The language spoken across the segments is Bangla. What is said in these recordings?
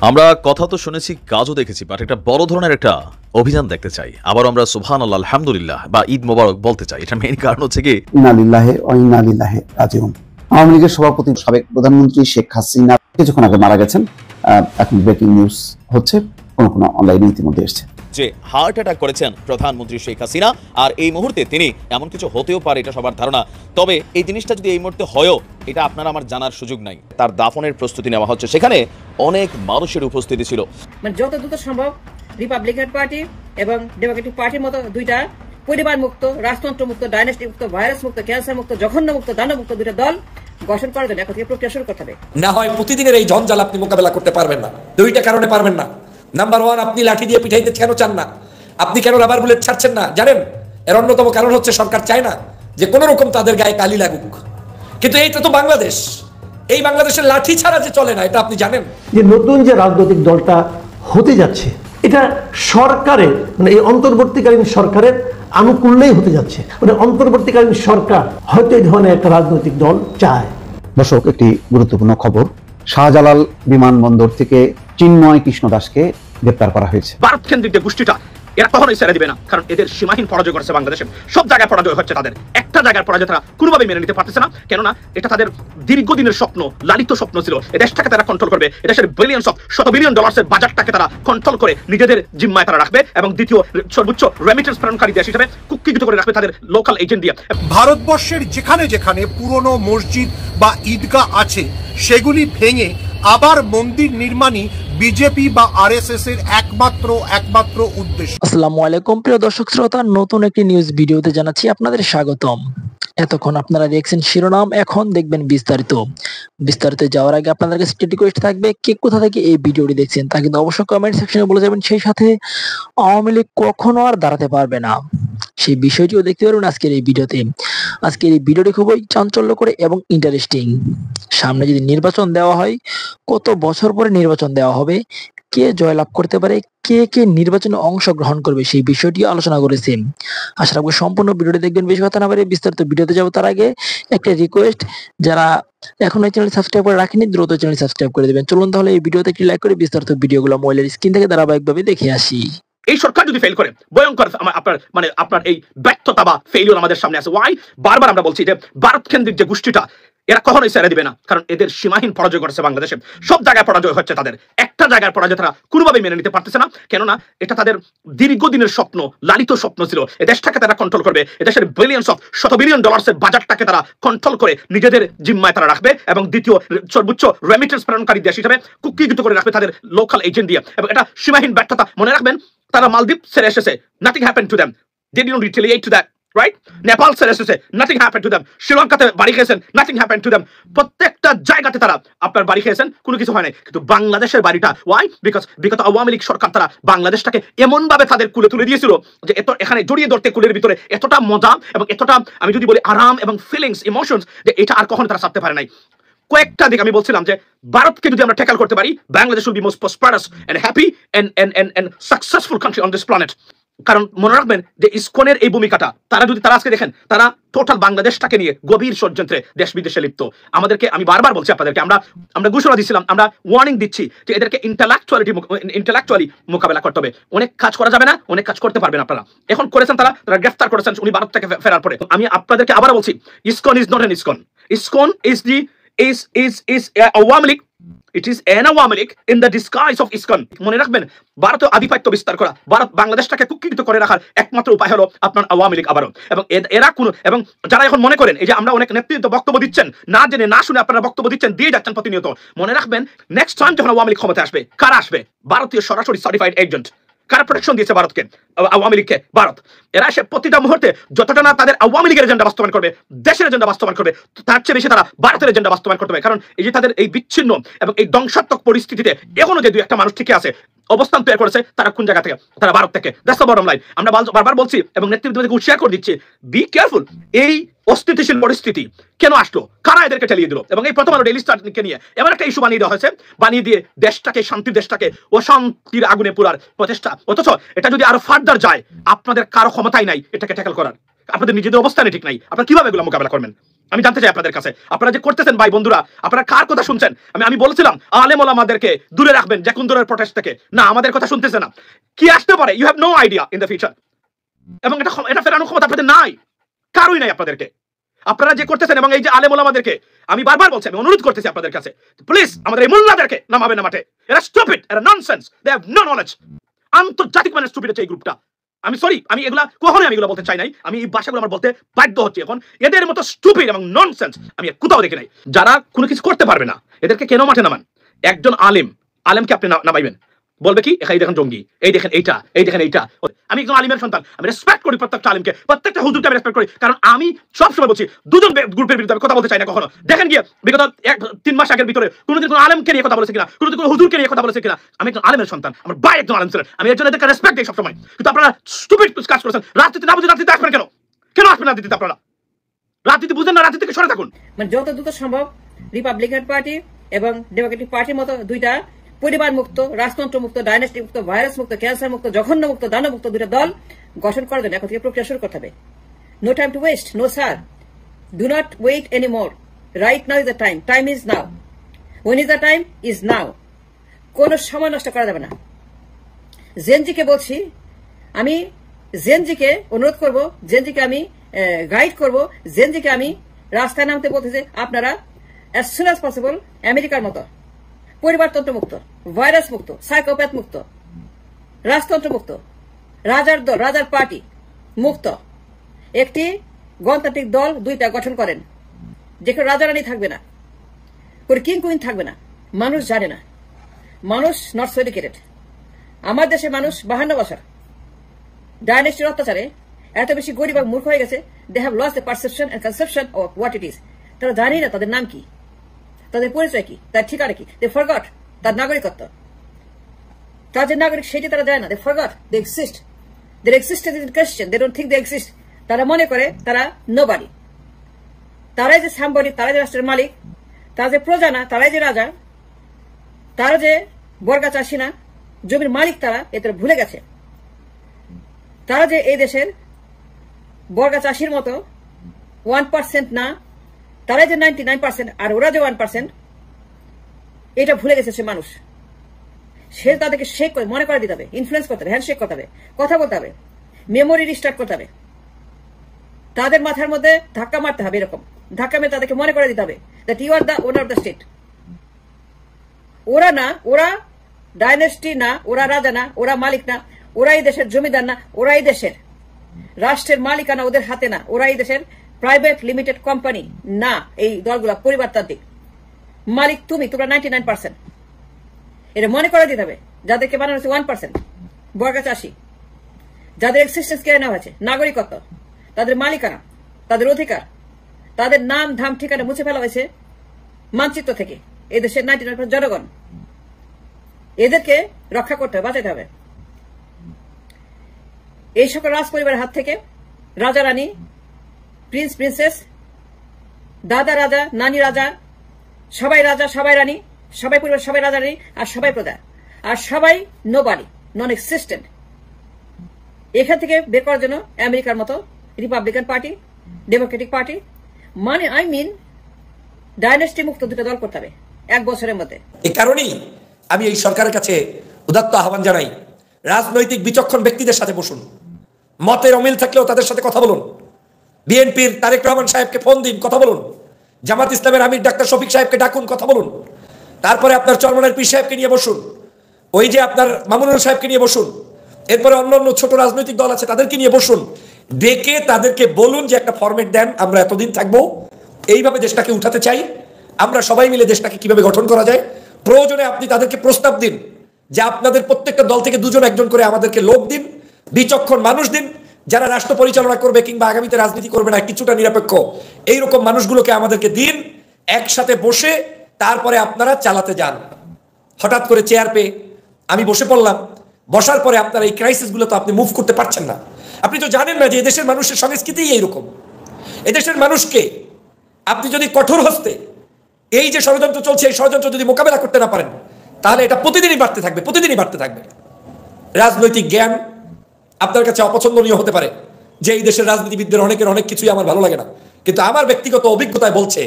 আমরা কথা তো শুনেছি, কাজও দেখেছি, বাট একটা বড় ধরনের একটা অভিযান দেখতে চাই। আবার আমরা সুবহানাল্লাহ, আলহামদুলিল্লাহ বা ঈদ মোবারক বলতে চাই। এটা মেইন কারণ হচ্ছে কি, ইন্না লিল্লাহি ওয়া ইন্না ইলাইহি রাজিউন। আওয়ামী লীগের সভাপতি সাবেক প্রধানমন্ত্রী শেখ হাসিনা কিছুক্ষণ আগে মারা গেছেন। এখন ব্রেকিং নিউজ হচ্ছে, কোন অনলাইনে ইতিমধ্যে এসেছে যে হার্ট অ্যাটাক করেছেন প্রধানমন্ত্রী শেখ হাসিনা, আর এই মুহূর্তে তিনি এমন কিছু হতেও পারে, এটা সবার ধারণা। তবে এই জিনিসটা যদি এই মুহূর্তে হয়ও, এটা আপনারা আমার জানার সুযোগ নাই। তার দাফনের প্রস্তুতি নেওয়া হচ্ছে, সেখানে অনেক মানুষের উপস্থিতি ছিল। মানে যত দ্রুত সম্ভব রিপাবলিকান পার্টি এবং ডেমোক্রেটিক পার্টির মতো দুইটা পরিবার মুক্ত, রাজতন্ত্র মুক্ত, ডাইনাস্টি মুক্ত, ভাইরাস মুক্ত, ক্যান্সার মুক্ত, জঘন্য মুক্ত, দানব মুক্ত দুইটা দল গঠন করার জন্য এখন থেকে প্রক্রিয়া শুরু করতে হবে। না হয় প্রতিদিনের এই জঞ্জাল আপনি মোকাবেলা করতে পারবেন না। দুইটা কারণে পারবেন না। নাম্বার ওয়ান, আপনি লাঠি দিয়ে পিঠাইতে কেন চান না? আপনি কেন রাবার বুলেট ছাড়ছেন না জানেন? এর অন্যতম কারণ হচ্ছে সরকার চায় না যে কোনো রকম তাদের গায়ে কালি লাগুক। কিন্তু এইটা তো বাংলাদেশ, এই বাংলাদেশের লাঠি ছাড়া যে চলে না, এটা আপনি জানেন। যে নতুন যে রাজনৈতিক দলটা হতে যাচ্ছে, এটা সরকারের মানে এই অন্তর্বর্তীকালীন সরকারের আনুকূল্যেই হতে যাচ্ছে। মানে অন্তর্বর্তীকালীন সরকার হয়তো এই ধরনের একটা রাজনৈতিক দল চায়। দর্শক, একটি গুরুত্বপূর্ণ খবর। শাহজালাল বিমানবন্দর থেকে চিন্ময় কৃষ্ণ দাসকে গ্রেপ্তার করা হয়েছে। ভারত কেন্দ্রিক যে গোষ্ঠীটা, এরা কখনোই ছেড়ে দিবে না, কারণ এদের সীমাহীন পরাজয় করেছে বাংলাদেশে। সব জায়গায় পরাজয় হচ্ছে তাদের, একটা জায়গার পরাজয় তারা কোনোভাবেই মেনে নিতে পারতেছে না। কেননা এটা তাদের দীর্ঘদিনের স্বপ্ন, লালিত স্বপ্ন ছিল। এ দেশটাকে তারা কন্ট্রোল করবে, এদেশের বিলিয়ন শত বিলিয়ন ডলার্সের বাজারটাকে তারা কন্ট্রোল করে নিজেদের জিম্মায় তারা রাখবে, এবং দ্বিতীয় সর্বোচ্চ রেমিটেন্স প্রেরণকারী দেশ হিসেবে কুক্ষিগত করে রাখবে তাদের লোকাল এজেন্ট দিয়ে। ভারতবর্ষের যেখানে যেখানে পুরনো মসজিদ বা ঈদগাহ আছে, সেগুলি ভেঙে আবার মন্দির নির্মাণই বিজেপি বা আরএসএস এর একমাত্র উদ্দেশ্য। আসসালামু আলাইকুম প্রিয় দর্শক শ্রোতা, নতুন একটি নিউজ ভিডিওতে জানাচ্ছি আপনাদের স্বাগতম। এতক্ষণ আপনারা দেখছেন শিরোনাম, এখন দেখবেন বিস্তারিত যাওয়ার আগে আপনাদের কাছে একটি রিকোয়েস্ট থাকবে, কে কোথা থেকে এই ভিডিওটি দেখছেন তা কিন্তু অবশ্যই কমেন্ট সেকশনে বলে যাবেন। সেই সাথে আওয়ামী লীগ কখনো আর দাঁড়াতে পারবে না, সেই বিষয়টিও দেখতে পারবেন আজকের এই ভিডিওতে। আজকের এই ভিডিওটি খুবই চাঞ্চল্যকর এবং ইন্টারেস্টিং। সামনে যদি নির্বাচন দেওয়া হয়, কত বছর পরে নির্বাচন দেওয়া হবে, কে জয়লাভ করতে পারে, কে কে নির্বাচনে অংশগ্রহণ করবে, সেই বিষয়টি আলোচনা করেছি। আশা রাখবো সম্পূর্ণ ভিডিওটি দেখবেন। বেশি কথা না বাড়িয়ে বিস্তারিত ভিডিওতে যাবো, তার আগে একটা রিকোয়েস্ট, যারা এখন এই চ্যানেল সাবস্ক্রাইব করে রাখেনি দ্রুত চ্যানেল সাবস্ক্রাইব করে দেবেন। চলুন তাহলে এই ভিডিওতে একটি লাইক করে বিস্তারিত ভিডিওগুলো মোবাইলের স্ক্রিন থেকে ধারাবাহিকভাবে দেখে আসি। এই সরকার যদি ফেল করে, ভয়ঙ্কর আপনার এই ব্যর্থতা বা ফেলিওর আমাদের সামনে আছে। ওয়াই? বারবার আমরা বলছি যে ভারত কেন্দ্রিক যে গোষ্ঠীটা, এরা কখনোই ছেড়ে দিবে না, কারণ এদের সীমাহীন পরাজয় করেছে বাংলাদেশে। সব জায়গায় পরাজয় হচ্ছে তাদের, একটা জায়গার পরাজয় তারা কোনোভাবেই মেনে নিতে পারতেছে না। কেননা এটা তাদের দীর্ঘদিনের স্বপ্ন, লালিত স্বপ্ন ছিল। এ দেশটাকে তারা কন্ট্রোল করবে, এদেশের শত বিলিয়ন ডলার্সের বাজারটাকে তারা কন্ট্রোল করে নিজেদের জিম্মায় তারা রাখবে, এবং দ্বিতীয় সর্বোচ্চ রেমিটেন্স প্রেরণকারী দেশ হিসেবে কুক্ষিগত করে রাখবে তাদের লোকাল এজেন্ট দিয়ে। এবং এটা সীমাহীন ব্যর্থতা। মনে রাখবেন, তারা মালদ্বীপ ছেড়ে এসেছে, nothing happened to them, they didn't retaliate to that, right? Nepal ছেড়ে এসেছে, নাথিং হ্যাপেন্ড টু দেম। শ্রীলঙ্কাতে বাড়ি খেয়েছেন, নাথিং হ্যাপেন্ড টু দেম। প্রত্যেকটা জায়গাতে তারা আপনার বাড়ি খেয়েছেন, কোনো কিছু হয় নাই। কিন্তু বাংলাদেশের বাড়িটা, ওয়াই? বিকজ আওয়ামী লীগ সরকার তারা বাংলাদেশটাকে এমন ভাবে তাদের কুলে তুলে দিয়েছিল যে এখানে জড়িয়ে ধরতে কুলের ভিতরে এতটা মজা এবং এতটা, আমি যদি বলি, আরাম এবং ফিলিংস, ইমোশনস, যে এটা আর কখনো তারা ছাড়তে পারে নাই। কয়েকটা দিক আমি বলছিলাম যে ভারতকে যদি আমরা ট্যাকল করতে পারি, Bangladesh will be most prosperous and happy and successful country on this planet. কারণ মনে রাখবেন যে ইসকনের এই ভূমিকাটা, তারা আজকে দেখেন, তারা টোটাল বাংলাদেশটাকে নিয়ে গভীর ষড়যন্ত্রে দেশ বিদেশে লিপ্ত। আমাদেরকে, আমি বারবার বলছি আপনাদেরকে, আমরা ঘোষণা দিচ্ছিলাম, আমরা ওয়ার্নিং দিচ্ছি যে এদেরকে ইন্টেলেকচুয়ালি মোকাবেলা করতে হবে। অনেক কাজ করা যাবে না, অনেক কাজ করতে পারবেন আপনারা। এখন করেছেন তারা গ্রেফতার করেছেন উনি ভারত থেকে ফেরার পরে। আমি আপনাদেরকে আবার বলছি, ISKCON is not an ISKCON. ISKCON is Awami League. It is an Awami League in the disguise of ISKCON. মনে রাখবেন, ভারতীয় আধিপত্য বিস্তার করা, ভারত বাংলাদেশটাকে কুক্ষিগত করে রাখার একমাত্র উপায় হলো আপনার আওয়ামী লীগ আবারও। এবং এরা এবং যারা এখন মনে করেন এই যে আমরা অনেক নেতৃত্ব বক্তব্য দিচ্ছেন, না জেনে না শুনে আপনারা বক্তব্য দিচ্ছেন, দিয়ে যাচ্ছেন প্রতিনিয়ত, মনে রাখবেন নেক্সট টাইম যখন আওয়ামী লীগ ক্ষমতায় আসবে, কারা আসবে? ভারতীয় সরাসরি সার্টিফাইড এজেন্ট। কারা প্রোটেকশন দিয়েছে ভারতকে, আওয়ামী লীগকে? ভারত। এরা এসে প্রতিটা মুহূর্তে যতটা না তাদের আওয়ামী লীগের এজেন্ডা বাস্তবায়ন করবে, দেশের এজেন্ডা বাস্তবায়ন করবে, তার চেয়ে বেশি তারা ভারতের এজেন্ডা বাস্তবায়ন করতে হবে। কারণ এই যে তাদের এই বিচ্ছিন্ন এবং এই ধ্বংসাত্মক পরিস্থিতিতে এখনো যে দুই একটা মানুষ ঠিকই আছে, অবস্থান তৈরি করেছে, তারা কোন জায়গা থেকে? তারা ভারত থেকে। That's the bottom line. আমরা বারবার বলছি এবং নেতৃত্বকে উৎসাহ করে দিচ্ছি, বি কেয়ারফুল। এই অস্থিতিশীল পরিস্থিতি কেন আসলো? কারা এদেরকে ঠেলিয়ে দিল? এবং এই প্রথম আলো ডেইলি স্টারকে নিয়ে এমন একটা ইস্যু বানিয়ে দেওয়া হয়েছে, বানিয়ে দিয়ে দেশটাকে, শান্তির দেশটাকে অশান্তির আগুনে পুরার প্রচেষ্টা। অথচ এটা যদি আরো ফার্দার যায়, আপনাদের কারো ক্ষমতাই নাই এটাকে ট্যাকল করার। আপনাদের নিজেদের অবস্থানে ঠিক নাই, আপনারা কিভাবে এগুলো মোকাবেলা করবেন আমি জানতে চাই আপনাদের কাছে। আপনারা যে করতেছেন ভাই বন্ধুরা, আপনারা কার কথা শুনছেন? আমি বলেছিলাম আলেম ওলামাদেরকে দূরে রাখবেন যে কোন দূরের প্রটেস্ট থেকে, না আমাদের কথা শুনতেছে না। কি আসতে পারে? You have no idea in the future. এবং এটা ফেরানোর ক্ষমতা আপনাদের নাই, কারোই নাই আপনাদেরকে। আপনারা যে করতেছেন, এবং এই যে আলেম ওলামাদেরকে আমি বারবার বলছি, আমি অনুরোধ করতেছি আপনাদের কাছে, প্লিজ আমাদের এই মোল্লাদেরকে নামাবেন না মাঠে। এরা স্টুপিড, এরা nonsense, they have no knowledge. আন্তর্জাতিক মানের স্টুপিড হচ্ছে এই গ্রুপটা। আমি সরি, আমি এগুলা কখনোই আমি এগুলো বলতে চাই নাই, আমি এই ভাষাগুলো আমার বলতে বাধ্য হচ্ছি এখন। এদের মতো স্টুপিড এবং ননসেন্স আমি কোথাও দেখি নাই। যারা কোনো কিছু করতে পারবে না এদেরকে কেন মাঠে নামান? একজন আলেমকে আপনি নামাইবেন, বলবে কি এই দেখেন জঙ্গি, এই দেখেন এইটা, এই দেখেন এইটা। আমি একজন আলিমের সন্তান, আমি রেসপেক্ট করি প্রত্যেকটা আলিমকে, প্রত্যেকটা হুজুরকে আমি রেসপেক্ট করি, কারণ আমি সবসময় বলছি দুজন গ্রুপের বিরুদ্ধে আমি কথা বলতে চাই না কখনো। দেখেন গিয়ে বিগত 3 মাস আগের ভিতরে কোনোদিন কোনো আলেমকে নিয়ে কথা বলেছে কিনা, কোনোদিন কোনো হুজুরকে নিয়ে কথা বলেছে কিনা? আমি একজন আলেমের সন্তান, আমার ভাই একজন আলেম ছিলেন, আমি একজন এদেরকে রেসপেক্ট দিই সবসময়। কিন্তু আপনারা স্টুপিড কাজ করেছেন। রাজনীতি না বুঝে রাজনীতি আসবেন কেন? কেন আসবেন রাজনীতিতে? আপনারা রাজনীতি বুঝেন না, রাজনীতি থেকে সরে থাকুন। মানে যত দ্রুত সম্ভব রিপাবলিকান পার্টি এবং ডেমোক্রেটিক পার্টির মতো দুইটা পরিবার মুক্ত, রাজতন্ত্র মুক্ত, ডাইনেস্টি মুক্ত, ভাইরাস মুক্ত, ক্যান্সার মুক্ত, জঘন্য মুক্ত, দানব মুক্ত দুইটা দল গঠন করার জন্য এখন থেকে প্রক্রিয়া শুরু করতে হবে। No time to waste, no sir, do not wait any more, right now is the time, time is now, when is the time is now. কোনো সময় নষ্ট করা যাবে না। জেনজিকে বলছি, আমি জেনজিকে অনুরোধ করব, জেনজিকে আমি গাইড করব, জেনজিকে আমি রাস্তায় নামতে বলতে যে আপনারা as soon as possible আমেরিকার মতো পরিবারতন্ত্র মুক্ত, ভাইরাস মুক্ত, সাইকোপ্যাথ মুক্ত, রাজতন্ত্র মুক্ত, রাজার দল, রাজার পার্টি মুক্ত একটি গণতান্ত্রিক দল দুইটা গঠন করেন, যেখানে রাজা রানী থাকবে না, কোনো কিং কুইন থাকবে না। মানুষ জানে না, মানুষ নট সো এডুকেটেড। আমার দেশে মানুষ 52 বছর ডাইনেস্টির অত্যাচারে এত বেশি গরিব এবং মূর্খ হয়ে গেছে, they have lost the perception and conception of what it is. তারা জানি না তাদের নাম কি, তাদের পরিচয় কি, তার ঠিকানা কি। দে ফরগট তার নাগরিকত্ব, তার যে নাগরিক সেটি তারা জানে না। They forgot they exist, their existence is question, they don't think they exist. তারা মনে করে তারা নোবডি, তারাই যে সাম্বডি, তারাই যে রাষ্ট্রের মালিক, তারা যে প্রজা না, তারাই যে রাজা, তারা যে বর্গা চাষী না, জমির মালিক তারা, এতে ভুলে গেছে। তারা যে এই দেশের বর্গা চাষির মতো 1% না, তারাই যে 99% আর ওরা যে 1%, এটা ভুলে গেছে সে মানুষ। সে তাদেরকে শেক করে মনে করে দিতে হবে, ইনফ্লুয়েন্স করতে হবে, হ্যান্ডশেক করতে হবে, কথা বলতে হবে, মেমোরি রিস্টার্ট করতে হবে, তাদের মাথার মধ্যে ধাক্কা মারতে হবে, এরকম ধাক্কা মেরে তাদেরকে মনে করে দিতে হবে that you are the owner of the state. ওরা না, ওরা ডাইনেস্টি না, ওরা রাজা না, ওরা মালিক না, ওরা এই দেশের জমিদার না, ওরা এই দেশের রাষ্ট্রের মালিকানা ওদের হাতে না, ওরা এই দেশের প্রাইভেট লিমিটেড কোম্পানি না। এই দলগুলা পরিবারতান্ত্রিক, মালিক তুমি, তোমরা 99%। এটা মনে করে দিতে হবে যাদেরকে বানানো হয়েছে 1% বর্গা চাষী, যাদের এক্সিস্টেন্স কেড়ে নেওয়া হয়েছে, নাগরিকত্ব, তাদের মালিকানা, তাদের অধিকার, তাদের নাম ধাম ঠিকানা মুছে ফেলা হয়েছে মানচিত্র থেকে। এই দেশের 99% জনগণ, এদেরকে রক্ষা করতে হবে, বাঁচাতে হবে এই সকল রাজ পরিবারের হাত থেকে। রাজা রানী, প্রিন্স প্রিন্সেস, দাদা রাজা, নানি রাজা, সবাই রাজা, সবাই রানী, সবাই পরিবার, সবাই রাজা রানী, আর সবাই প্রজা, আর সবাই নোবডি, নন এক্সিস্টেন্ট। এখান থেকে বের করার জন্য আমেরিকার মতো রিপাবলিকান পার্টি, ডেমোক্রেটিক পার্টি, মানে আই মিন ডাইনেস্টি মুক্ত দুটো দল করতে হবে 1 বছরের মধ্যে। এই কারণেই আমি এই সরকারের কাছে উদাত্ত আহ্বান জানাই, রাজনৈতিক বিচক্ষণ ব্যক্তিদের সাথে বসুন, মতের অমিল থাকলেও তাদের সাথে কথা বলুন। বিএনপির তারেক রহমান সাহেবকে ফোন দিন, কথা বলুন। জামাত ইসলামের আমির ডাক্তার শফিক সাহেবকে ডাকুন, কথা বলুন। তারপরে আপনার চরমনার পীর সাহেবকে নিয়ে বসুন, ওই যে আপনার মামুনুল সাহেবকে নিয়ে বসুন, এরপরে অন্যান্য ছোট রাজনৈতিক দল আছে তাদেরকে নিয়ে বসুন, ডেকে তাদেরকে বলুন যে একটা ফরম্যাট দেন, আমরা এতদিন থাকবো, এইভাবে দেশটাকে উঠাতে চাই, আমরা সবাই মিলে দেশটাকে কিভাবে গঠন করা যায়। প্রয়োজনে আপনি তাদেরকে প্রস্তাব দিন যে আপনাদের প্রত্যেকটা দল থেকে 2 জন 1 জন করে আমাদেরকে লোক দিন, বিচক্ষণ মানুষ দিন, যারা রাষ্ট্র পরিচালনা করবে কিংবা আগামীতে রাজনীতি করবে না, কিছুটা নিরপেক্ষ, এইরকম মানুষগুলোকে আমাদেরকে দিন। একসাথে বসে তারপরে আপনারা চালাতে যান। হঠাৎ করে চেয়ার পেয়ে আমি বসে পড়লাম, বসার পরে আপনার এই ক্রাইসিসগুলো তো আপনি মুভ করতে পারছেন না। আপনি তো জানেন না যে এদেশের মানুষের সংস্কৃতি এইরকম। এদেশের মানুষকে আপনি যদি কঠোর হস্তে এই যে ষড়যন্ত্র চলছে, এই ষড়যন্ত্র যদি মোকাবেলা করতে না পারেন, তাহলে এটা প্রতিদিনই বাড়তে থাকবে, প্রতিদিনই বাড়তে থাকবে। রাজনৈতিক জ্ঞান আপনার কাছে অপছন্দনীয় হতে পারে, যে এই দেশের রাজনীতিবিদদের অনেকের অনেক কিছুই আমার ভালো লাগে না, কিন্তু আমার ব্যক্তিগত অভিজ্ঞতায় বলছে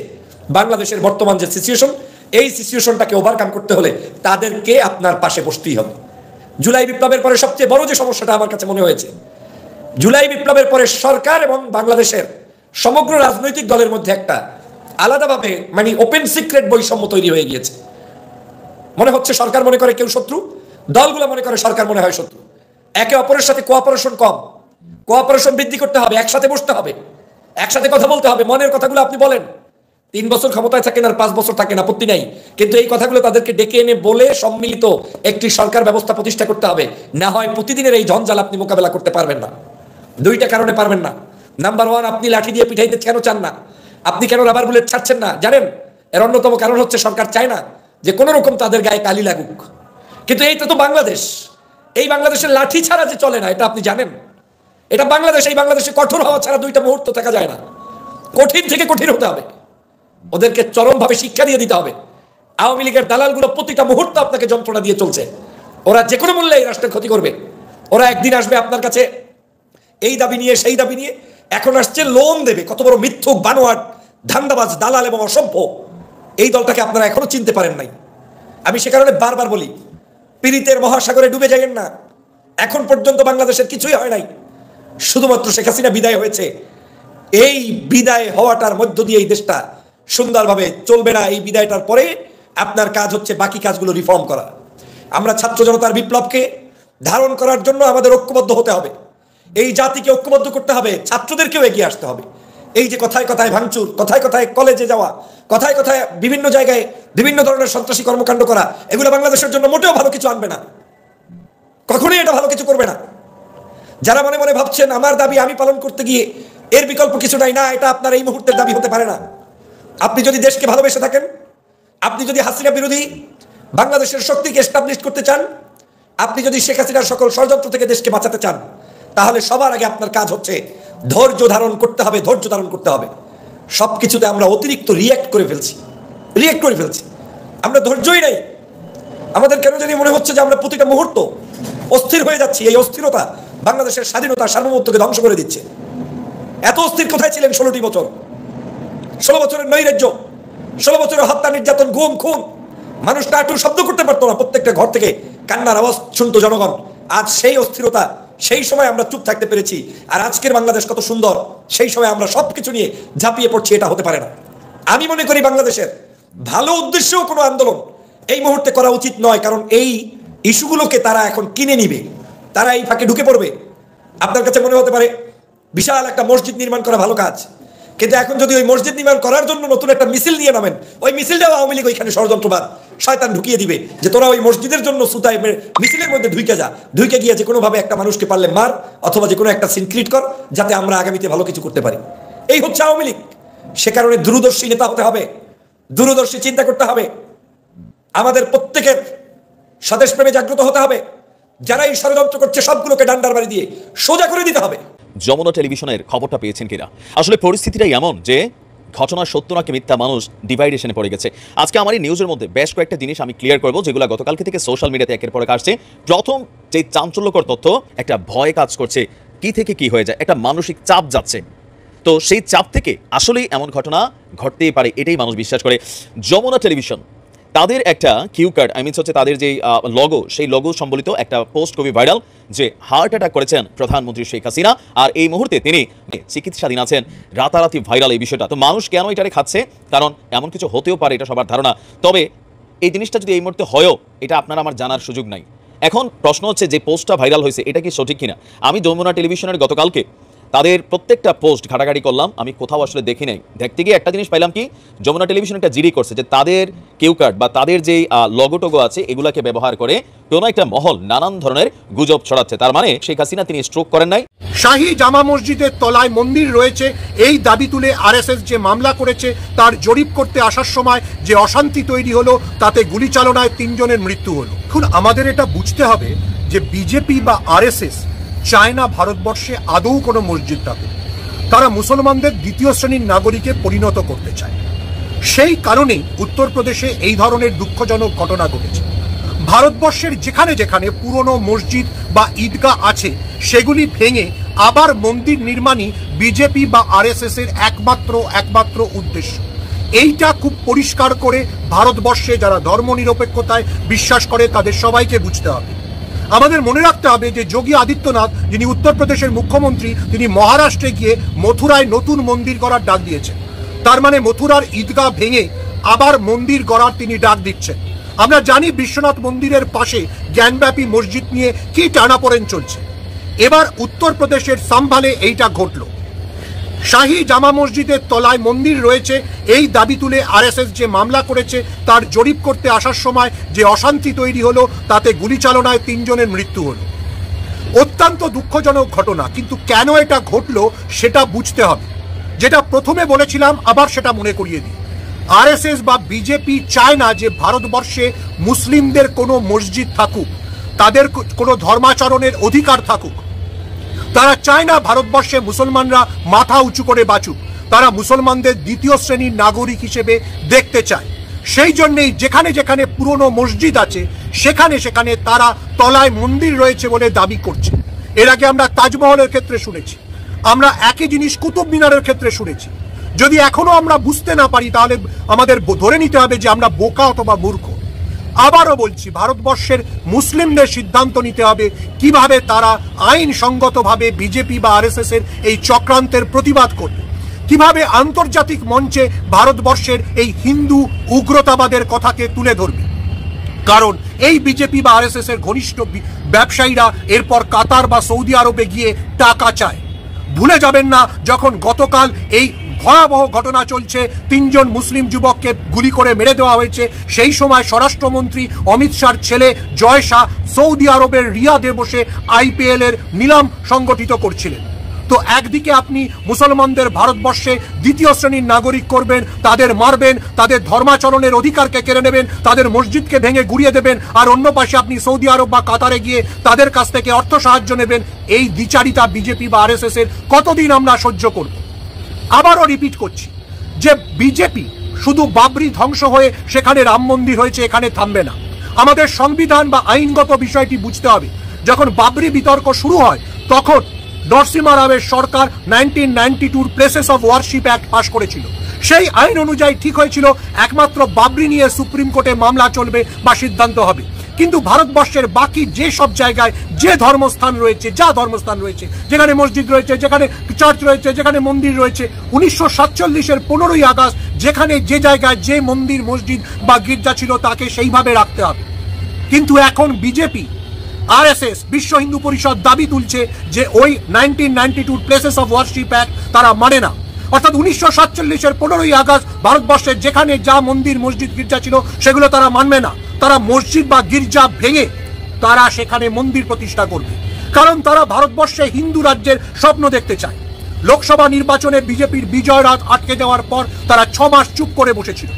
বাংলাদেশের বর্তমান যে সিচুয়েশন, এই সিচুয়েশনটাকে ওভারকাম করতে হলে তাদেরকে আপনার পাশে বসতেই হবে। জুলাই বিপ্লবের পরে সবচেয়ে বড় যে সমস্যাটা আমার কাছে মনে হয়েছে, জুলাই বিপ্লবের পরে সরকার এবং বাংলাদেশের সমগ্র রাজনৈতিক দলের মধ্যে একটা আলাদাভাবে মানে ওপেন সিক্রেট বৈষম্য তৈরি হয়ে গিয়েছে। মনে হচ্ছে সরকার মনে করে কেউ শত্রু, দলগুলো মনে করে সরকার মনে হয় শত্রু। একে অপরের সাথে কোঅপারেশন কম, কোঅপারেশন বৃদ্ধি করতে হবে, একসাথে বসতে হবে, একসাথে কথা বলতে হবে, মনের কথাগুলো আপনি বলেন। 3 বছর ক্ষমতায় থাকেন আর 5 বছর থাকেন, আপত্তি নাই, কিন্তু এই কথাগুলো তাদেরকে ডেকে এনে বলে সম্মিলিত একটি সরকার ব্যবস্থা প্রতিষ্ঠা করতে হবে। না হয় প্রতিদিনের এই ঝঞ্ঝাল আপনি মোকাবেলা করতে পারবেন না। 2টা কারণে পারবেন না। নাম্বার 1, আপনি লাঠি দিয়ে পিঠাইতে কেন চান না? আপনি কেন রাবার বুলেট ছাড়ছেন না জানেন? এর অন্যতম কারণ হচ্ছে সরকার চায় না যে কোনো রকম তাদের গায়ে কালি লাগুক। কিন্তু এইটা তো বাংলাদেশ, এই বাংলাদেশের লাঠি ছাড়া যে চলে না এটা আপনি জানেন। এটা বাংলাদেশ, এই বাংলাদেশে কঠোর হওয়া ছাড়া 2টা মুহূর্ত থাকা যায় না। কঠিন থেকে কঠিন হতে হবে, ওদেরকে চরমভাবে শিক্ষা দিয়ে দিতে হবে। আওয়ামী লীগের দালালগুলো প্রতিটা মুহূর্ত আপনাকে যন্ত্রণা দিয়ে চলছে। ওরা যে কোনো মূল্যে এই রাষ্ট্রের ক্ষতি করবে। ওরা একদিন আসবে আপনার কাছে এই দাবি নিয়ে সেই দাবি নিয়ে, এখন আসছে লোন দেবে। কত বড় মিথ্যুক, বানোয়াট, ধান্দাবাজ, দালাল এবং অসভ্য এই দলটাকে আপনারা এখনো চিনতে পারেন নাই। আমি সে কারণে বারবার বলি, পীড়িতের মহাসাগরে ডুবে যাবেন না। এখন পর্যন্ত বাংলাদেশের কিছুই হয় নাই, শুধুমাত্র শেখ হাসিনা বিদায় হয়েছে। এই বিদায় হওয়াটার মধ্য দিয়ে এই দেশটা সুন্দরভাবে চলবে না। এই বিদায়টার পরে আপনার কাজ হচ্ছে বাকি কাজগুলো রিফর্ম করা। আমরা ছাত্র জনতার বিপ্লবকে ধারণ করার জন্য আমাদের ঐক্যবদ্ধ হতে হবে, এই জাতিকে ঐক্যবদ্ধ করতে হবে, ছাত্রদেরকেও এগিয়ে আসতে হবে। এই যে কথায় কথায় ভাঙচুর, কথায় কথায় কলেজে যাওয়া, কথায় কথায় বিভিন্ন জায়গায় বিভিন্ন ধরনের সন্ত্রাসী কর্মকাণ্ড করা, এগুলো বাংলাদেশের জন্য মোটেও ভালো কিছু আনবে না, কখনোই এটা ভালো কিছু করবে না। যারা মনে মনে ভাবছেন আমার দাবি আমি পালন করতে গিয়ে এর বিকল্প কিছু নাই, না, এটা আপনার এই মুহূর্তের দাবি হতে পারে না। আপনি যদি দেশকে ভালোবেসে থাকেন, আপনি যদি হাসিনা বিরোধী বাংলাদেশের শক্তিকে এস্টাবলিশ করতে চান, আপনি যদি শেখ হাসিনার সকল ষড়যন্ত্র থেকে দেশকে বাঁচাতে চান, তাহলে সবার আগে আপনার কাজ হচ্ছে ধৈর্য ধারণ করতে হবে। ধৈর্য ধারণ করতে হবে। সবকিছুতে আমরা অতিরিক্ত রিয়্যাক্ট করে ফেলছি। আমরা ধৈর্যই নাই। আমাদের কেন জানি মনে হচ্ছে যে আমরা প্রতিটা মুহূর্ত অস্থির হয়ে যাচ্ছি। এই অস্থিরতা বাংলাদেশের স্বাধীনতা, সার্বভৌমত্বকে ধ্বংস করে দিচ্ছে। এত অস্থির কোথায় ছিলেন 16টি বছর? 16 বছরের নৈরাজ্য, 16 বছরের হত্যা, নির্যাতন, গুম, খুন, মানুষ টাটু শব্দ করতে পারতো না, প্রত্যেকটা ঘর থেকে কান্নার আওয়াজ শুনতো জনগণ। আজ সেই অস্থিরতা, সেই সময় আমরা চুপ থাকতে পেরেছি। আর আজকের বাংলাদেশ কত সুন্দর, সেই সময় আমরা সবকিছু নিয়ে ঝাঁপিয়ে পড়ছি। এটা হতে পারে না। আমি মনে করি বাংলাদেশের ভালো উদ্দেশ্যেও কোনো আন্দোলন এই মুহূর্তে করা উচিত নয়, কারণ এই ইস্যুগুলোকে তারা এখন কিনে নিবে, তারা এই ফাঁকে ঢুকে পড়বে। আপনার কাছে মনে হতে পারে বিশাল একটা মসজিদ নির্মাণ করা ভালো কাজ, কিন্তু এখন যদি ওই মসজিদ নির্মাণ করার জন্য নতুন একটা মিছিল নিয়ে নামেন, ওই মিছিলটাও আওয়ামী লীগ ওইখানে ষড়যন্ত্রবাদ শয়তান ঢুকিয়ে দিবে যে তোরা ওই মসজিদের জন্য সুতায় মিছিলের মধ্যে ঢুকে গিয়ে যে কোনোভাবে একটা মানুষকে পারলে মার, অথবা যে কোনো একটা সিন ক্রিয়েট কর, যাতে আমরা আগামীতে ভালো কিছু করতে পারি। এই হচ্ছে আওয়ামী লীগ। সে কারণে দূরদর্শী নেতা হতে হবে, দূরদর্শী চিন্তা করতে হবে। আমাদের প্রত্যেকের স্বদেশপ্রেমে জাগ্রত হতে হবে। যারা এই ষড়যন্ত্র করছে সবগুলোকে ডান্ডার বাড়ি দিয়ে সোজা করে দিতে হবে। যমুনা টেলিভিশনের খবরটা পেয়েছেন কিনা? আসলে পরিস্থিতিটা এমন যে ঘটনা সত্য নাকি মিথ্যা, মানুষ ডিভাইডেশনে পড়ে গেছে। আজকে আমার এই নিউজের মধ্যে বেশ কয়েকটা জিনিস আমি ক্লিয়ার করবো, যেগুলো গতকালকে থেকে সোশ্যাল মিডিয়াতে একের পর এক আসছে। প্রথম যে চাঞ্চল্যকর তথ্য, একটা ভয় কাজ করছে, কি থেকে কি হয়ে যায়, একটা মানসিক চাপ যাচ্ছে। তো সেই চাপ থেকে আসলেই এমন ঘটনা ঘটতেই পারে, এটাই মানুষ বিশ্বাস করে। যমুনা টেলিভিশন তাদের একটা কিউ কার্ড, হচ্ছে তাদের যে লগো, সেই লগো সম্বলিত একটা পোস্ট খুবই ভাইরাল, যে হার্ট অ্যাটাক করেছেন প্রধানমন্ত্রী শেখ হাসিনা, আর এই মুহূর্তে তিনি চিকিৎসাধীন আছেন। রাতারাতি ভাইরাল এই বিষয়টা। তো মানুষ কেন এটারে খাচ্ছে? কারণ এমন কিছু হতেও পারে, এটা সবার ধারণা। তবে এই জিনিসটা যদি এই মুহূর্তে হয়ও, এটা আপনার আমার জানার সুযোগ নাই। এখন প্রশ্ন হচ্ছে যে পোস্টটা ভাইরাল হয়েছে, এটা কি সঠিক কিনা? আমি যমুনা টেলিভিশনের গতকালকে তাদের প্রত্যেকটা পোস্ট ঘাটাঘাটি করলাম, আমি কোথাও আসলে দেখি নাই। দেখতে গিয়ে একটা জিনিস পাইলাম কি, যমুনা টেলিভিশন একটা জিডি করছে যে তাদের কিউ কার্ড বা তাদের যে লগোটোগো আছে, এগুলাকে ব্যবহার করে কোনো একটা মহল নানান ধরনের গুজব ছড়াচ্ছে। তার মানে শেখ হাসিনা তিনি স্ট্রোক করেন নাই। শাহী জামা মসজিদের তলায় মন্দির রয়েছে, এই দাবি তুলে আরএসএস যে মামলা করেছে, তার জরিপ করতে আসার সময় যে অশান্তি তৈরি হলো, তাতে গুলি চালনায় 3 জনের মৃত্যু হলো। এখন আমাদের এটা বুঝতে হবে যে বিজেপি বা আরএসএস চায় না ভারতবর্ষে আদৌ কোনো মসজিদ থাকুক। তারা মুসলমানদের দ্বিতীয় শ্রেণীর নাগরিকে পরিণত করতে চায়। সেই কারণেই উত্তরপ্রদেশে এই ধরনের দুঃখজনক ঘটনা ঘটেছে। ভারতবর্ষের যেখানে যেখানে পুরনো মসজিদ বা ঈদগাহ আছে, সেগুলি ভেঙে আবার মন্দির নির্মাণই বিজেপি বা আরএসএস এর একমাত্র উদ্দেশ্য। এইটা খুব পরিষ্কার করে ভারতবর্ষে যারা ধর্মনিরপেক্ষতায় বিশ্বাস করে তাদের সবাইকে বুঝতে হবে। আমাদের মনে রাখতে হবে যে যোগী আদিত্যনাথ, যিনি উত্তরপ্রদেশের মুখ্যমন্ত্রী, তিনি মহারাষ্ট্রে গিয়ে মথুরায় নতুন মন্দির গড়ার ডাক দিয়েছেন। তার মানে মথুরার ঈদগাহ ভেঙে আবার মন্দির গড়ার তিনি ডাক দিচ্ছেন। আমরা জানি বিশ্বনাথ মন্দিরের পাশে জ্ঞানব্যাপী মসজিদ নিয়ে কি টানাপোড়েন চলছে। এবার উত্তরপ্রদেশের সাম্ভালে এইটা ঘটল। শাহী জামা মসজিদের তলায় মন্দির রয়েছে এই দাবি তুলে আরএসএস যে মামলা করেছে, তার জরিপ করতে আসার সময় যে অশান্তি তৈরি হলো, তাতে গুলিচালনায় 3 জনের মৃত্যু হলো। অত্যন্ত দুঃখজনক ঘটনা, কিন্তু কেন এটা ঘটলো সেটা বুঝতে হবে। যেটা প্রথমে বলেছিলাম, আবার সেটা মনে করিয়ে দিই। আরএসএস বা বিজেপি চায় না যে ভারতবর্ষে মুসলিমদের কোনো মসজিদ থাকুক, তাদের কোনো ধর্মাচরণের অধিকার থাকুক। তারা চায় না ভারতবর্ষে মুসলমানরা মাথা উঁচু করে বাঁচুক। তারা মুসলমানদের দ্বিতীয় শ্রেণীর নাগরিক হিসেবে দেখতে চায়। সেই জন্যেই যেখানে যেখানে পুরনো মসজিদ আছে সেখানে সেখানে তারা তলায় মন্দির রয়েছে বলে দাবি করছে। এর আগে আমরা তাজমহলের ক্ষেত্রে শুনেছি, আমরা একই জিনিস কুতুব মিনারের ক্ষেত্রে শুনেছি। যদি এখনো আমরা বুঝতে না পারি তাহলে আমাদের ধরে নিতে হবে যে আমরা বোকা অথবা মূর্খ। আবারও বলছি, ভারতবর্ষের মুসলিমদের সিদ্ধান্ত নিতে হবে কিভাবে তারা আইনসঙ্গতভাবে বিজেপি বা আরএসএস এর এই চক্রান্তের প্রতিবাদ করবে, কিভাবে আন্তর্জাতিক মঞ্চে ভারতবর্ষের এই হিন্দু উগ্রতাবাদের কথাকে তুলে ধরবে। কারণ এই বিজেপি বা আরএসএস এর ঘনিষ্ঠ ব্যবসায়ীরা এরপর কাতার বা সৌদি আরবে গিয়ে টাকা চায়। ভুলে যাবেন না, যখন গতকাল এই ভয়াবহ ঘটনা চলছে, 3 জন মুসলিম যুবককে গুলি করে মেরে দেওয়া হয়েছে, সেই সময় স্বরাষ্ট্রমন্ত্রী অমিত শাহর ছেলে জয় শাহ সৌদি আরবের রিয়াদে বসে আইপিএল এর নিলাম সংগঠিত করছিলেন। তো একদিকে আপনি মুসলমানদের ভারতবর্ষে দ্বিতীয় শ্রেণীর নাগরিক করবেন, তাদের মারবেন, তাদের ধর্মাচরণের অধিকারকে কেড়ে নেবেন, তাদের মসজিদকে ভেঙে গুড়িয়ে দেবেন, আর অন্য পাশে আপনি সৌদি আরব বা কাতারে গিয়ে তাদের কাছ থেকে অর্থ সাহায্য নেবেন। এই দ্বিচারিতা বিজেপি বা আরএসএস এর কতদিন আমরা সহ্য করব? আবারও রিপিট করছি যে বিজেপি শুধু বাবরি ধ্বংস হয়ে সেখানে রাম মন্দির হয়েছে এখানে থামবে না। আমাদের সংবিধান বা আইনগত বিষয়টি বুঝতে হবে। যখন বাবরি বিতর্ক শুরু হয় তখন নরসিমহা রাওয়ের সরকার 1992 প্লেসেস অফ ওয়ারশিপ অ্যাক্ট পাশ করেছিল। সেই আইন অনুযায়ী ঠিক হয়েছিল একমাত্র বাবরি নিয়ে সুপ্রিম কোর্টে মামলা চলবে বা সিদ্ধান্ত হবে। কিন্তু ভারতবর্ষের বাকি যে সব জায়গায় যে ধর্মস্থান রয়েছে, যেখানে মসজিদ রয়েছে, যেখানে চার্চ রয়েছে, যেখানে মন্দির রয়েছে, 1947-এর 15ই আগস্ট যেখানে যে জায়গায় যে মন্দির, মসজিদ বা গির্জা ছিল তাকে সেইভাবে রাখতে হবে। কিন্তু এখন বিজেপি, আরএসএস, বিশ্ব হিন্দু পরিষদ দাবি তুলছে যে ওই 1992 প্লেসেস অফ ওয়ারশিপ অ্যাক্ট তারা মানে না। অর্থাৎ 1947-এর 15ই আগস্ট ভারতবর্ষের যেখানে যা মন্দির, মসজিদ, গির্জা ছিল সেগুলো তারা মানবে না। তারা মসজিদ বা গির্জা ভেঙে তারা সেখানে মন্দির প্রতিষ্ঠা করবে, কারণ তারা ভারতবর্ষে হিন্দু রাজ্যের স্বপ্ন দেখতে চায়। লোকসভা নির্বাচনে বিজেপির বিজয় রাত আটকে দেওয়ার পর তারা 6 মাস চুপ করে বসেছিল।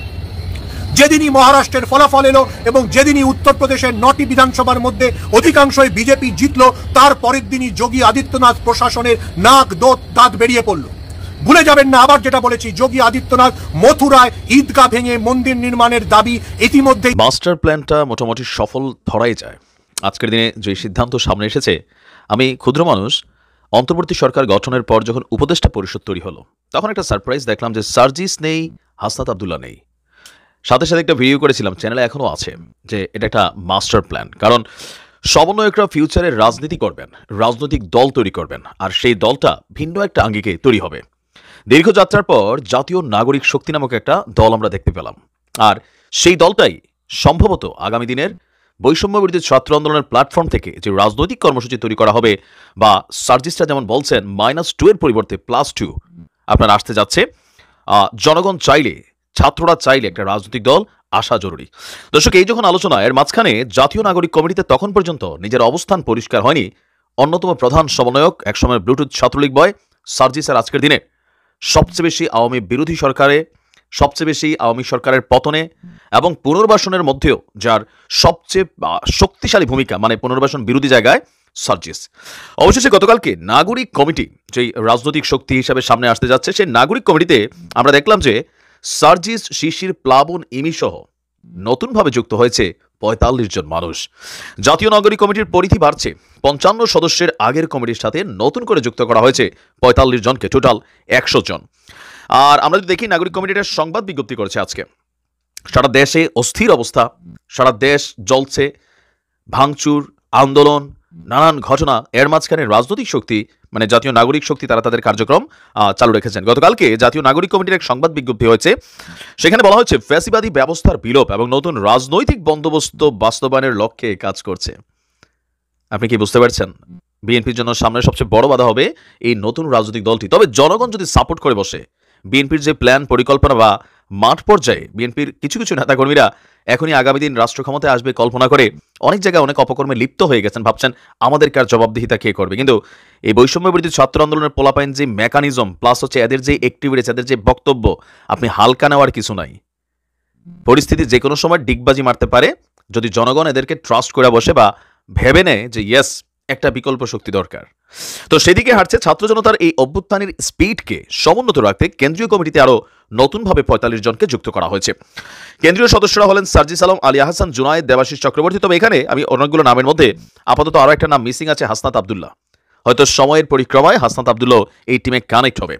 যেদিনই মহারাষ্ট্রের ফলাফল এলো এবং যেদিনই উত্তরপ্রদেশের 9টি বিধানসভার মধ্যে অধিকাংশই বিজেপি জিতলো, তার পরের দিনই যোগী আদিত্যনাথ প্রশাসনের নাক দাঁত বেরিয়ে পড়ল। ভুলে যাবেন না, আবার যেটা বলেছি, যোগী আদিত্যনাথ মথুরায় ঈদগাহ ভেঙে মন্দির নির্মাণের দাবি ইতিমধ্যে। মাস্টার প্ল্যানটা মোটামুটি সফল ধরাই যায়। আজকের দিনে যে সিদ্ধান্ত সামনে এসেছে, আমি ক্ষুদ্র মানুষ, অন্তর্বর্তী সরকার গঠনের পর যখন উপদেষ্টা পরিষদ তৈরি হলো তখন একটা সারপ্রাইজ দেখলাম যে সার্জিস নেই, হাসনাত আব্দুল্লাহ নেই। সাথে সাথে একটা ভিডিও করেছিলাম, চ্যানেলে এখনও আছে, যে এটা একটা মাস্টার প্ল্যান। কারণ সমন্বয়করা ফিউচারে রাজনীতি করবেন, রাজনৈতিক দল তৈরি করবেন, আর সেই দলটা ভিন্ন একটা আঙ্গিকে তৈরি হবে। দীর্ঘ যাত্রার পর জাতীয় নাগরিক শক্তি নামক একটা দল আমরা দেখতে পেলাম, আর সেই দলটাই সম্ভবত আগামী দিনের বৈষম্য বিরোধী ছাত্র আন্দোলনের প্ল্যাটফর্ম থেকে যে রাজনৈতিক কর্মসূচি তৈরি করা হবে, বা সার্জিসটা যেমন বলছেন -2 এর পরিবর্তে +2 আপনার আসতে যাচ্ছে। জনগণ চাইলে, ছাত্ররা চাইলে একটা রাজনৈতিক দল আসা জরুরি। দর্শক, এই যখন আলোচনা, এর মাঝখানে জাতীয় নাগরিক কমিটিতে তখন পর্যন্ত নিজের অবস্থান পরিষ্কার হয়নি অন্যতম প্রধান সমন্বয়ক, একসময় ব্লুটুথ ছাত্রলীগ বয় সার্জিসের আজকের দিনে সবচেয়ে বেশি আওয়ামী সরকারের পতনে এবং পুনর্বাসনের মধ্যেও যার সবচেয়ে শক্তিশালী ভূমিকা, মানে পুনর্বাসন বিরোধী জায়গায় সার্জিস। অবশেষে গতকালকে নাগরিক কমিটি যেই রাজনৈতিক শক্তি হিসাবে সামনে আসতে যাচ্ছে, সেই নাগরিক কমিটিতে আমরা দেখলাম যে সার্জিস, শিশির, প্লাবন, ইমি সহ নতুনভাবে যুক্ত হয়েছে ৪৫ জন মানুষ। জাতীয় নাগরিক কমিটির পরিধি বাড়ছে। ৫৫ সদস্যের আগের কমিটির সাথে নতুন করে যুক্ত করা হয়েছে ৪৫ জনকে, টোটাল ১০০ জন। আর আমরা যদি দেখি, নাগরিক কমিটির সংবাদ বিজ্ঞপ্তি করেছে আজকে। সারা দেশে অস্থির অবস্থা, সারা দেশ জ্বলছে, ভাঙচুর, আন্দোলন, নানান ঘটনা। এর মাঝখানে রাজনৈতিক শক্তি মানে জাতীয় নাগরিক শক্তি তারা তাদের কার্যক্রম চালু রেখেছেন। গতকালকে জাতীয় নাগরিক কমিটির এক সংবাদ বিজ্ঞপ্তি হয়েছে, সেখানে বলা হয়েছে ফ্যাসিবাদী ব্যবস্থার বিলোপ এবং নতুন রাজনৈতিক বন্দোবস্ত বাস্তবায়নের লক্ষ্যে কাজ করছে। আপনি কি বুঝতে পারছেন? বিএনপির জন্য সামনে সবচেয়ে বড় বাধা হবে এই নতুন রাজনৈতিক দলটি। তবে জনগণ যদি সাপোর্ট করে বসে, বিএনপির যে প্ল্যান পরিকল্পনা বা মাঠ পর্যায়ে বিএনপির কিছু কিছু নেতাকর্মীরা এখনই আগামী দিন রাষ্ট্র ক্ষমতায় আসবে কল্পনা করে অনেক জায়গায় অনেক অপকর্মে লিপ্ত হয়ে গেছেন, ভাবছেন আমাদেরকে আর জবাবদিহিতা কে করবে। কিন্তু এই বৈষম্য বিরোধী ছাত্র আন্দোলনের পোলাপাইন যে মেকানিজম প্লাস হচ্ছে এদের যে অ্যাক্টিভিটিস, এদের যে বক্তব্য, আপনি হালকা নেওয়ার কিছু নাই। পরিস্থিতি যে কোনো সময় ডিগবাজি মারতে পারে যদি জনগণ এদেরকে ট্রাস্ট করে বসে বা ভেবে নেয় যে ইয়েস একটা বিকল্প শক্তি দরকার। তো সেদিকে হাঁটছে ছাত্র জনতার এই অভ্যুত্থানের স্পিডকে সমুন্নত রাখতে কেন্দ্রীয় কমিটিতে আরো নতুনভাবে ৪৫ জনকে যুক্ত করা হয়েছে। কেন্দ্রীয় সদস্যরা হলেন সার্জিস আলম, আলিয়া হাসান, জুনায়েদ, দেবাশিস চক্রবর্তী। তবে এখানে আমি অনেকগুলো নামের মধ্যে আপাতত আরো একটা নাম মিসিং আছে, হাসনাত আব্দুল্লাহ। হয়তো সময়ের পরিক্রমায় হাসনাত আব্দুল্লাহ এই টিমে কানেক্ট হবে।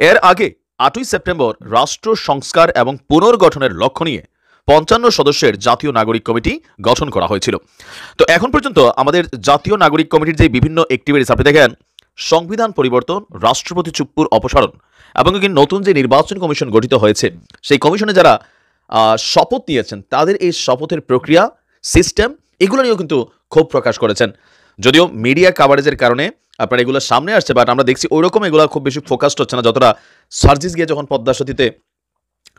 এর আগে ৮ই সেপ্টেম্বর রাষ্ট্র সংস্কার এবং পুনর্গঠনের লক্ষ্য নিয়ে ৫৫ সদস্যের জাতীয় নাগরিক কমিটি গঠন করা হয়েছিল। তো এখন পর্যন্ত আমাদের জাতীয় নাগরিক কমিটির যে বিভিন্ন অ্যাক্টিভিটিস আপনি দেখেন, সংবিধান পরিবর্তন, রাষ্ট্রপতি চুপ্পুর অপসারণ এবং নতুন যে নির্বাচন কমিশন গঠিত হয়েছে, সেই কমিশনে যারা শপথ নিয়েছেন তাদের এই শপথের প্রক্রিয়া, সিস্টেম, এগুলো নিয়েও কিন্তু ক্ষোভ প্রকাশ করেছেন। যদিও মিডিয়া কাভারেজের কারণে আপনার এগুলো সামনে আসছে, বাট আমরা দেখছি ওইরকম এগুলো খুব বেশি ফোকাসড হচ্ছে না যতটা সার্জিস গিয়ে যখন পদ্মা সেতুতে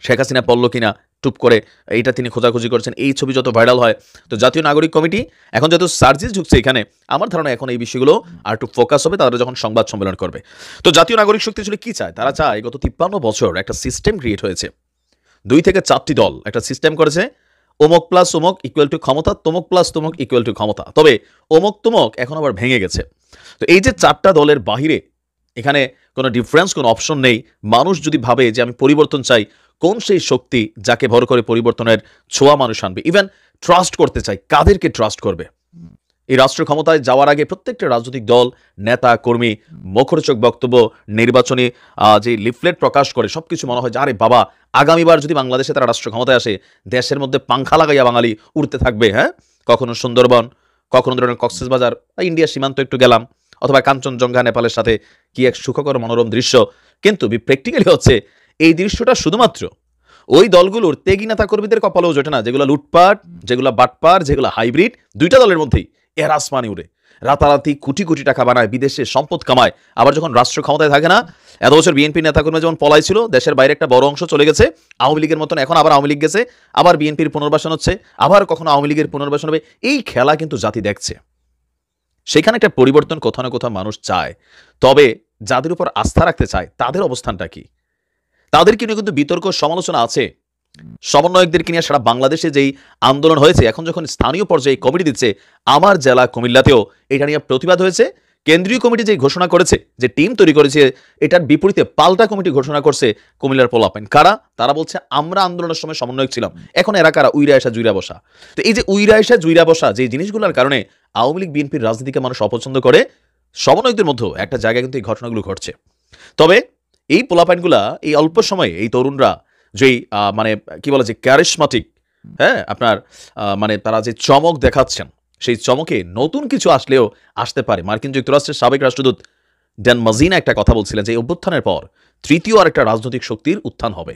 শেখ হাসিনা পড়ল কিনা টুপ করে এইটা তিনি খোঁজাখুঁজি করছেন, এই ছবি যত ভাইরাল হয়। তো জাতীয় নাগরিক কমিটি এখন যত সার্জিস ঢুকছে এখানে, আমার ধারণা এখন এই বিষয়গুলো আর একটু ফোকাস হবে তারা যখন সংবাদ সম্মেলন করবে। তো জাতীয় নাগরিক শক্তি আসলে কি চায়? তারা চায় গত ৫৩ বছর একটা সিস্টেম ক্রিয়েট হয়েছে, ২ থেকে ৪টি দল একটা সিস্টেম করেছে, অমুক প্লাস অমুক ইকুয়াল টু ক্ষমতা, তমুক প্লাস তমুক ইকুয়াল টু ক্ষমতা। তবে অমুক তমুক এখন আবার ভেঙে গেছে। তো এই যে 4টা দলের বাহিরে এখানে কোনো ডিফারেন্স, কোনো অপশন নেই। মানুষ যদি ভাবে যে আমি পরিবর্তন চাই, কোন সেই শক্তি যাকে ভর করে পরিবর্তনের ছোঁয়া মানুষ আনবে? ইভেন ট্রাস্ট করতে চাই, কাদেরকে ট্রাস্ট করবে? এই রাষ্ট্র ক্ষমতায় যাওয়ার আগে প্রত্যেকটা রাজনৈতিক দল, নেতা, কর্মী মুখরোচক বক্তব্য, নির্বাচনী যে লিফলেট প্রকাশ করে সবকিছু মনে হয় যে আরে বাবা, আগামীবার যদি বাংলাদেশে তারা রাষ্ট্র ক্ষমতায় আসে, দেশের মধ্যে পাংখা লাগাইয়া বাঙালি উড়তে থাকবে। হ্যাঁ, কখনো সুন্দরবন, কখনো ধরনের কক্সবাজার, ইন্ডিয়া সীমান্ত একটু গেলাম, অথবা কাঞ্চনজঙ্ঘা নেপালের সাথে কি এক সুখকর মনোরম দৃশ্য। কিন্তু প্র্যাকটিক্যালি হচ্ছে এই দৃশ্যটা শুধুমাত্র ওই দলগুলোর তেগি নেতা কর্মীদের কপালেও জোটে না, যেগুলো লুটপাট, যেগুলো বাটপার, যেগুলো হাইব্রিড। 2টা দলের মধ্যেই এর আসমানি উড়ে, রাতারাতি কোটি কোটি টাকা বানায়, বিদেশে সম্পদ কামায়। আবার যখন রাষ্ট্র ক্ষমতায় থাকে না, এত বছর বিএনপি নেতাকর্মী যেমন পলাইছিল, দেশের বাইরে একটা বড় অংশ চলে গেছে আওয়ামী লীগের মতন, এখন আবার আওয়ামী লীগ গেছে, আবার বিএনপির পুনর্বাসন হচ্ছে, আবার কখনো আওয়ামী লীগের পুনর্বাসন হবে। এই খেলা কিন্তু জাতি দেখছে। সেখানে একটা পরিবর্তন কোথাও না কোথাও মানুষ চায়। তবে যাদের উপর আস্থা রাখতে চায় তাদের অবস্থানটা কি? তাদেরকে নিয়ে কিন্তু বিতর্ক, সমালোচনা আছে। সমন্বয়কদেরকে নিয়ে সারা বাংলাদেশে যেই আন্দোলন হয়েছে, এখন যখন স্থানীয় পর্যায়ে কমিটি দিচ্ছে, আমার জেলা কুমিল্লাতেও এটা নিয়ে প্রতিবাদ হয়েছে। কেন্দ্রীয় কমিটি যে ঘোষণা করেছে, যে টিম তৈরি করেছে, এটার বিপরীতে পাল্টা কমিটি ঘোষণা করছে কুমিল্লার পোলাপাইন। কারা? তারা বলছে আমরা আন্দোলনের সময় সমন্বয়ক ছিলাম, এখন এরা কারা? উইরা এসা জুইরা বসা। তো এই যে উইরা এসা জুইরা বসা, যে জিনিসগুলোর কারণে আওয়ামী লীগ বিএনপির রাজনীতিকে মানুষ অপছন্দ করে, সমন্বয়কদের মধ্যেও একটা জায়গায় কিন্তু এই ঘটনাগুলো ঘটছে। তবে এই পোলাপাইনগুলা, এই অল্প সময়ে এই তরুণরা যেই মানে কি বলে যে ক্যারিশমাটিক, হ্যাঁ আপনার মানে তারা যে চমক দেখাচ্ছেন, সেই চমকে নতুন কিছু আসলেও আসতে পারে। মার্কিন যুক্তরাষ্ট্রের সাবেক রাষ্ট্রদূত ড্যান মাজিনা একটা কথা বলছিলেন যে অভ্যুত্থানের পর তৃতীয় আর একটা রাজনৈতিক শক্তির উত্থান হবে।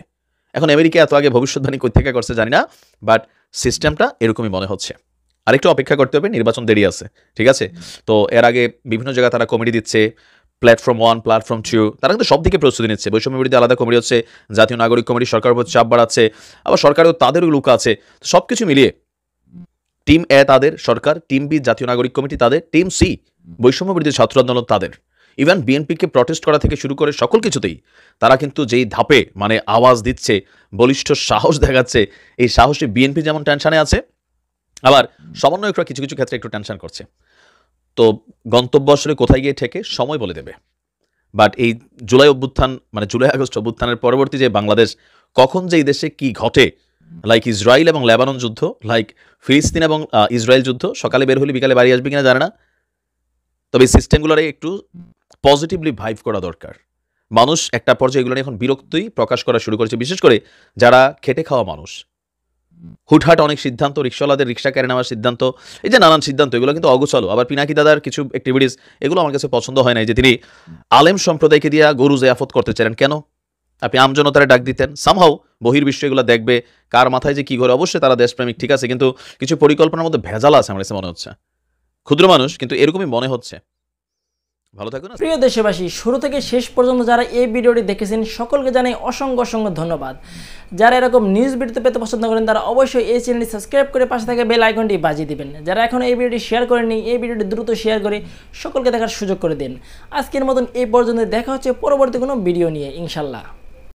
এখন আমেরিকা এত আগে ভবিষ্যৎবাণী কই থেকে করছে জানি না, বাট সিস্টেমটা এরকমই মনে হচ্ছে। আরেকটু অপেক্ষা করতে হবে, নির্বাচন দেরি আছে, ঠিক আছে? তো এর আগে বিভিন্ন জায়গায় তারা কমিটি দিচ্ছে, প্ল্যাটফর্ম 1, প্ল্যাটফর্ম 2, তারা কিন্তু সব দিকে প্রস্তুতি নিচ্ছে। বৈষম্য বিরোধী আলাদা কমিটি হচ্ছে, জাতীয় নাগরিক কমিটি সরকারের উপর চাপ বাড়াচ্ছে, আবার সরকারেও তাদেরও লোক আছে। সব কিছু মিলিয়ে টিম এ তাদের সরকার, টিম বি জাতীয় নাগরিক কমিটি তাদের, টিম সি বৈষম্য বিরোধী ছাত্র আন্দোলন তাদের। ইভেন বিএনপিকে প্রটেস্ট করা থেকে শুরু করে সকল কিছুতেই তারা কিন্তু যেই ধাপে মানে আওয়াজ দিচ্ছে, বলিষ্ঠ সাহস দেখাচ্ছে, এই সাহসে বিএনপি যেমন টেনশনে আছে, আবার সমন্বয়করা কিছু কিছু ক্ষেত্রে একটু টেনশন করছে। তো গন্তব্য আসলে কোথায় গিয়ে ঠেকে সময় বলে দেবে। বাট এই জুলাই অভ্যুত্থান মানে জুলাই আগস্ট অভ্যুত্থানের পরবর্তী যে বাংলাদেশ, কখন যে এই দেশে কি ঘটে লাইক ইসরায়েল এবং লেবানন যুদ্ধ, লাইক ফিলিস্তিন এবং ইসরায়েল যুদ্ধ, সকালে বের হলে বিকালে বাড়ি আসবে কিনা জানে না। তবে এই সিস্টেমগুলোরে একটু পজিটিভলি ভাইভ করা দরকার। মানুষ একটা পর্যায়ে এগুলো নিয়ে এখন বিরক্তই প্রকাশ করা শুরু করেছে, বিশেষ করে যারা খেটে খাওয়া মানুষ। হুটহাট অনেক সিদ্ধান্ত, রিক্সাওয়ালাদের রিক্সা কেড়ে নেওয়ার সিদ্ধান্ত, এই যে নানান সিদ্ধান্ত, এগুলো কিন্তু অগোছালো। আবার পিনাকি দাদার কিছু অ্যাক্টিভিটিস, এগুলো আমার কাছে পছন্দ হয় না। যে তিনি আলেম সম্প্রদায়কে দিয়ে গরু জিয়াফত করতে চাইলেন, কেন? আপনি আমজনতারে ডাক দিতেন, সামহাও বহির্বিশ্ব এগুলো দেখবে, কার মাথায় যে কি করে। অবশ্যই তারা দেশপ্রেমিক, ঠিক আছে, কিন্তু কিছু পরিকল্পনার মধ্যে ভেজাল আছে আমার কাছে মনে হচ্ছে। ক্ষুদ্র মানুষ, কিন্তু এরকমই মনে হচ্ছে। ভালো থাকুন। প্রিয় দেশবাসী, শুরু থেকে শেষ পর্যন্ত যারা এই ভিডিওটি দেখেছেন সকলকে জানাই অসংখ্য অসংখ্য ধন্যবাদ। যারা এরকম নিউজ ভিডিও পেতে পছন্দ করেন তারা অবশ্যই এই চ্যানেলটি সাবস্ক্রাইব করে পাশে থাকা বেল আইকনটি বাজিয়ে দিবেন। যারা এখন এই ভিডিওটি শেয়ার করেননি, এই ভিডিওটি দ্রুত শেয়ার করে সকলকে দেখার সুযোগ করে দিন। আজকের মতন এই পর্যন্ত, দেখা হচ্ছে পরবর্তী কোনো ভিডিও নিয়ে ইনশাল্লাহ।